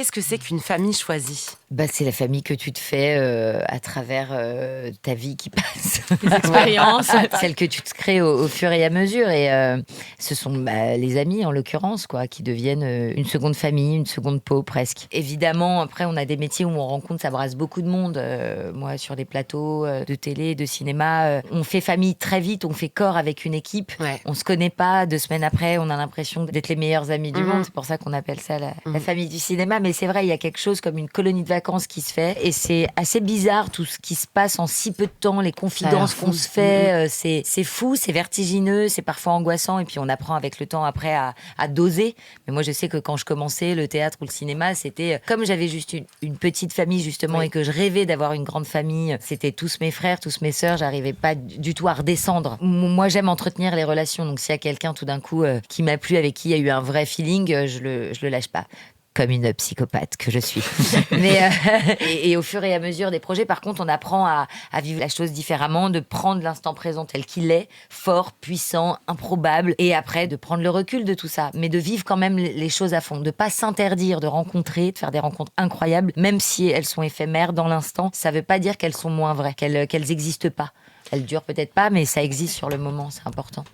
Qu'est-ce que c'est qu'une famille choisie? C'est la famille que tu te fais à travers ta vie qui passe. Les expériences. Celle que tu te crées au fur et à mesure. Et ce sont les amis, en l'occurrence, quoi, qui deviennent une seconde famille, une seconde peau, presque. Évidemment, après, on a des métiers où on rencontre, ça brasse beaucoup de monde. Moi, sur des plateaux de télé, de cinéma, on fait famille très vite, on fait corps avec une équipe. Ouais. On se connaît pas, 2 semaines après, on a l'impression d'être les meilleurs amis du monde. C'est pour ça qu'on appelle ça la famille du cinéma. Mais c'est vrai, il y a quelque chose comme une colonie de vacances qui se fait. Et c'est assez bizarre, tout ce qui se passe en si peu de temps, les confidences qu'on se fait. C'est fou, c'est vertigineux, c'est parfois angoissant. Et puis on apprend avec le temps après à doser. Mais moi, je sais que quand je commençais le théâtre ou le cinéma, c'était comme j'avais juste une petite famille, justement, et que je rêvais d'avoir une grande famille. C'était tous mes frères, tous mes sœurs. J'arrivais pas du tout à redescendre. Moi, j'aime entretenir les relations. Donc, s'il y a quelqu'un tout d'un coup qui m'a plu, avec qui il y a eu un vrai feeling, je le lâche pas. Comme une psychopathe que je suis. Mais et au fur et à mesure des projets, par contre, on apprend à vivre la chose différemment, de prendre l'instant présent tel qu'il est, fort, puissant, improbable, et après de prendre le recul de tout ça, mais de vivre quand même les choses à fond, de pas s'interdire de rencontrer, de faire des rencontres incroyables, même si elles sont éphémères dans l'instant. Ça veut pas dire qu'elles sont moins vraies, qu'elles existent pas. Elles durent peut-être pas, mais ça existe sur le moment, c'est important.